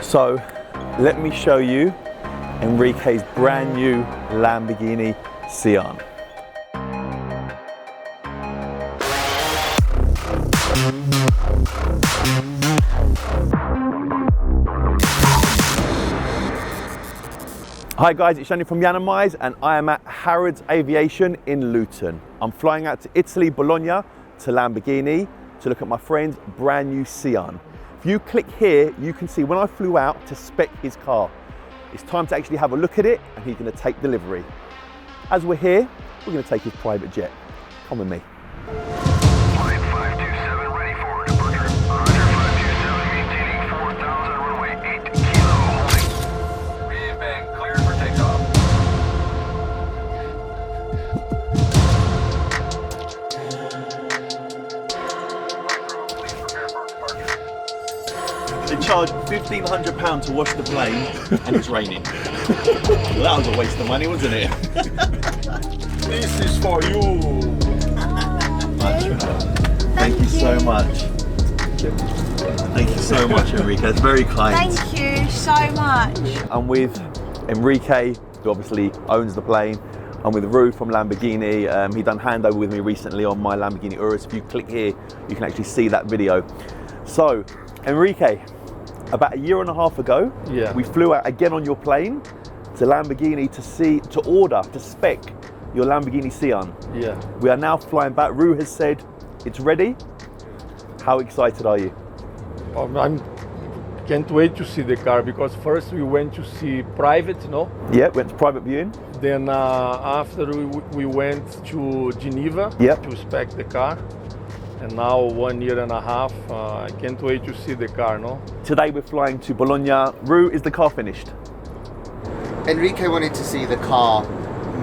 So let me show you Enrique's brand new Lamborghini Sian. Hi guys, it's Yanni from Yiannimize and I am at Harrods Aviation in Luton. I'm flying out to Italy, Bologna, to Lamborghini to look at my friend's brand new Sian. If you click here, you can see when I flew out to spec his car. It's time to actually have a look at it and he's going to take delivery. As we're here, we're going to take his private jet. Come with me. Flight 527 ready for departure. Roger, 527 maintaining 4,000, runway 8 kilo holding. Revving, cleared for takeoff. They charge £1,500 to wash the plane and it's raining. Well, that was a waste of money, wasn't it? This is for you. Thank you so much. Thank you so much, Enrique. It's very kind. Thank you so much. I'm with Enrique, who obviously owns the plane. I'm with Ru from Lamborghini. He done handover with me recently on my Lamborghini Urus. If you click here, you can actually see that video. So, Enrique, about a year and a half ago, we flew out again on your plane to Lamborghini to spec your Lamborghini Sian. Yeah. We are now flying back. Ru has said it's ready. How excited are you? I can't wait to see the car because first we went to see private, Yeah, went to private viewing. Then after we went to Geneva to spec the car. And now 1 year and a half, I can't wait to see the car, Today we're flying to Bologna. Ru, is the car finished? Enrique wanted to see the car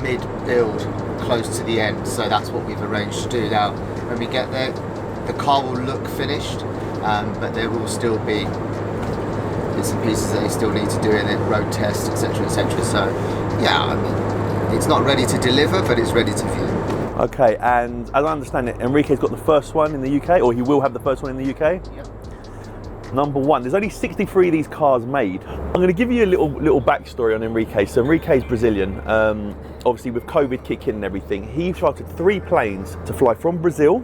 mid-build, close to the end, so that's what we've arranged to do. Now, when we get there, the car will look finished, but there will still be bits and pieces that they still need to do in it, road tests, etc., etc. So, yeah, I mean, it's not ready to deliver, but it's ready to view. Okay, and as I understand it, Enrique's got the first one in the UK, or he will have the first one in the UK? Yep. Number one, there's only 63 of these cars made. I'm going to give you a little backstory on Enrique. So Enrique's Brazilian. Obviously with COVID kicking and everything, he chartered 3 planes to fly from Brazil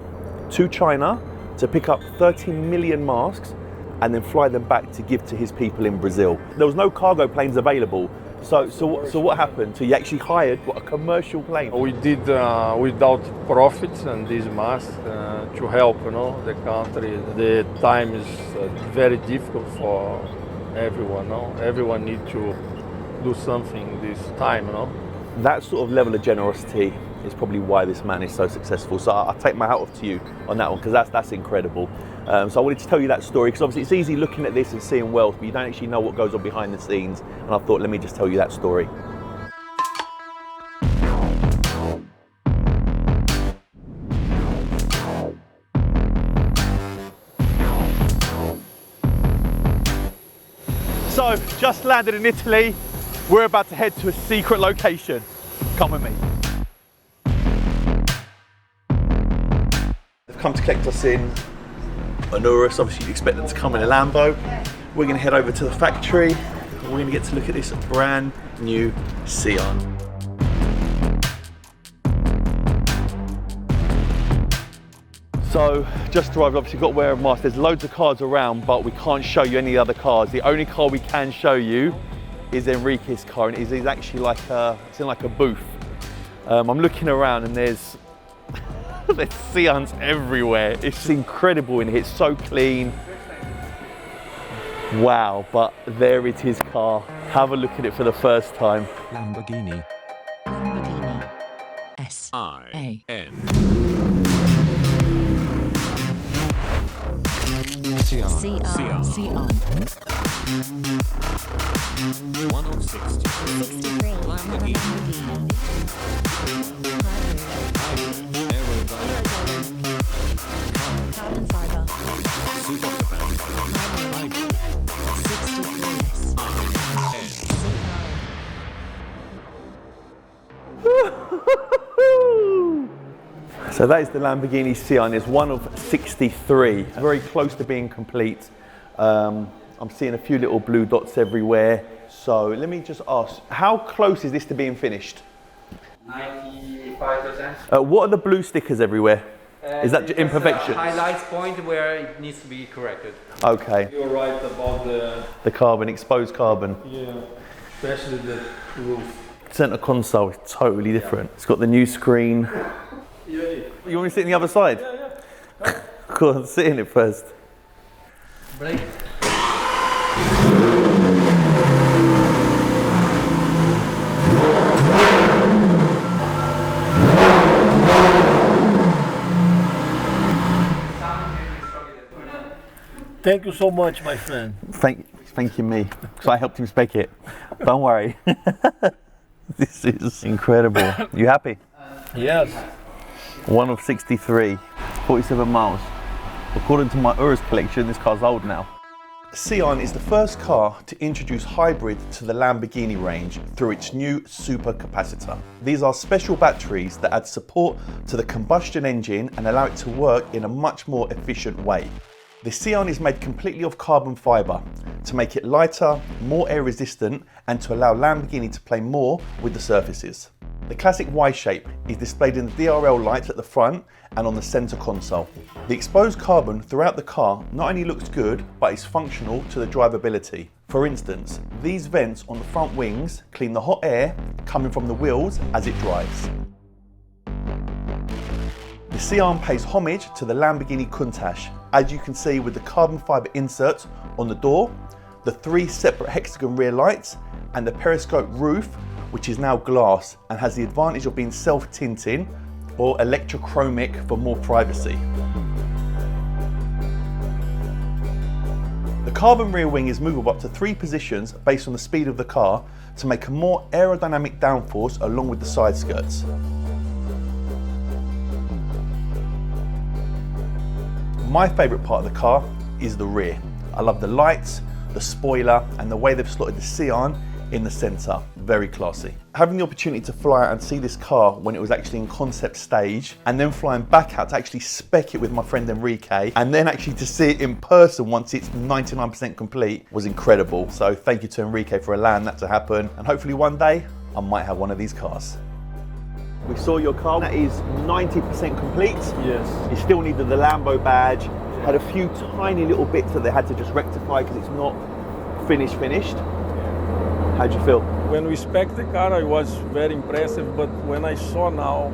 to China to pick up 30 million masks and then fly them back to give to his people in Brazil. There was no cargo planes available. So what happened? So you actually hired a commercial plane? We did without profits and these masks to help, the country. The time is very difficult for everyone, Everyone needs to do something this time, That sort of level of generosity is probably why this man is so successful. So I take my hat off to you on that one, because that's incredible. So I wanted to tell you that story, because obviously it's easy looking at this and seeing wealth, but you don't actually know what goes on behind the scenes. And I thought, let me just tell you that story. So, just landed in Italy. We're about to head to a secret location. Come with me. They've come to collect us in an Urus. Obviously you'd expect them to come in a Lambo. We're going to head over to the factory. We're going to get to look at this brand new Sian. So just arrived, obviously got to wear a mask. There's loads of cars around, but we can't show you any other cars. The only car we can show you is Enrique's car, and it's actually like it's in like a booth. I'm looking around and there's Sians everywhere. It's incredible in here, it's so clean. Wow, but there it is, car. Have a look at it for the first time. Lamborghini. Lamborghini S-A-N. Sian. Sian. 160. 63. Lamborghini. Carbon fibre. Supercapacitor. Hybrid. 63. So that is the Lamborghini Sian. It's one of 63, very close to being complete. I'm seeing a few little blue dots everywhere. So let me just ask, how close is this to being finished? 95%. What are the blue stickers everywhere? Is that imperfection? Highlights point where it needs to be corrected. Okay. You're right about The carbon, exposed carbon. yeah, especially the roof. Center console is totally different. It's got the new screen. Yeah. You want me to sit on the other side? Yeah. Go on, sit in it first. Brake. Thank you so much, my friend. Thank you me, because I helped him spec it. Don't worry. This is incredible. You happy? Yes. 1 of 63, 47 miles. According to my Urus collection, this car's old now. Sian is the first car to introduce hybrid to the Lamborghini range through its new Supercapacitor. These are special batteries that add support to the combustion engine and allow it to work in a much more efficient way. The Sian is made completely of carbon fibre to make it lighter, more air resistant, and to allow Lamborghini to play more with the surfaces. The classic Y shape is displayed in the DRL lights at the front and on the centre console. The exposed carbon throughout the car not only looks good, but is functional to the drivability. For instance, these vents on the front wings clean the hot air coming from the wheels as it drives. The Sian pays homage to the Lamborghini Countach, as you can see with the carbon fibre inserts on the door, the 3 separate hexagon rear lights, and the periscope roof, which is now glass and has the advantage of being self-tinting or electrochromic for more privacy. The carbon rear wing is movable up to 3 positions based on the speed of the car to make a more aerodynamic downforce along with the side skirts. My favourite part of the car is the rear. I love the lights, the spoiler, and the way they've slotted the Sian in the centre. Very classy. Having the opportunity to fly out and see this car when it was actually in concept stage, and then flying back out to actually spec it with my friend Enrique, and then actually to see it in person once it's 99% complete was incredible. So thank you to Enrique for allowing that to happen, and hopefully one day I might have one of these cars. We saw your car, that is 90% complete. Yes. You still needed the Lambo badge, had a few tiny little bits that they had to just rectify because it's not finished. How'd you feel? When we spec'd the car, I was very impressive, but when I saw now,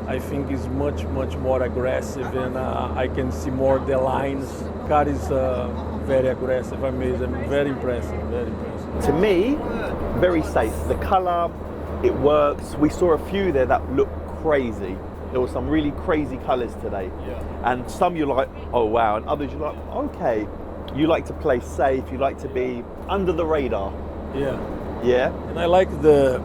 I think it's much more aggressive, and I can see more the lines. Car is very aggressive, amazing, very impressive, very impressive. To me, very safe. The colour, it works. We saw a few there that looked crazy. There were some really crazy colours today. Yeah. And some you're like, oh wow, and others you're like, okay. You like to play safe, you like to be under the radar. Yeah. Yeah? And I like the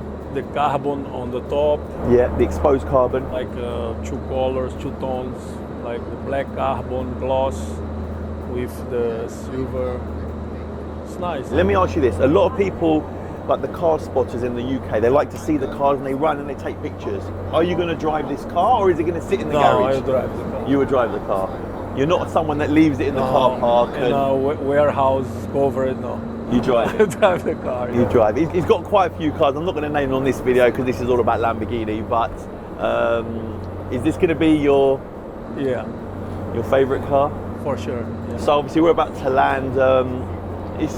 carbon on the top, Yeah, the exposed carbon. like 2 colors, 2 tones, like the black carbon gloss with the silver. It's nice. Let me ask you this, a lot of people, like the car spotters in the UK, they like to see the cars and they run and they take pictures. Are you going to drive this car or is it going to sit in the No, garage? I drive the car. You would drive the car. You're not someone that leaves it in the car park. In a warehouse covered, no. You drive I it. drive the car. You yeah. drive. He's got quite a few cars. I'm not going to name them on this video because this is all about Lamborghini. But is this going to be your favourite car? For sure. Yeah. So obviously we're about to land. This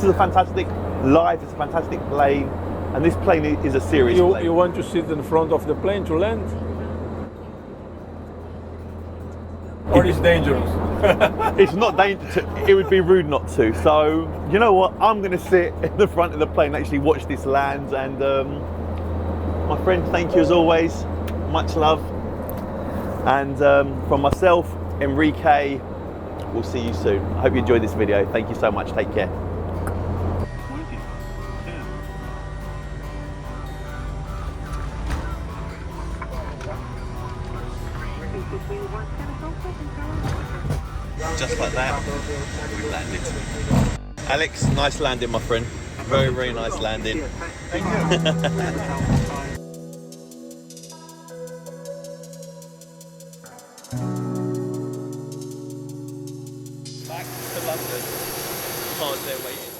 is a fantastic life. It's a fantastic plane, and this plane is a serious plane. You want to sit in front of the plane to land? Or it's dangerous? It's not dangerous. It would be rude not to. So you know what? I'm going to sit in the front of the plane, and actually watch this land. And my friend, thank you as always. Much love. And from myself, Enrique, we'll see you soon. I hope you enjoyed this video. Thank you so much. Take care. Just like that, we landed. Alex, nice landing, my friend. Very, very nice landing. Thank you. Back to London. they're waiting.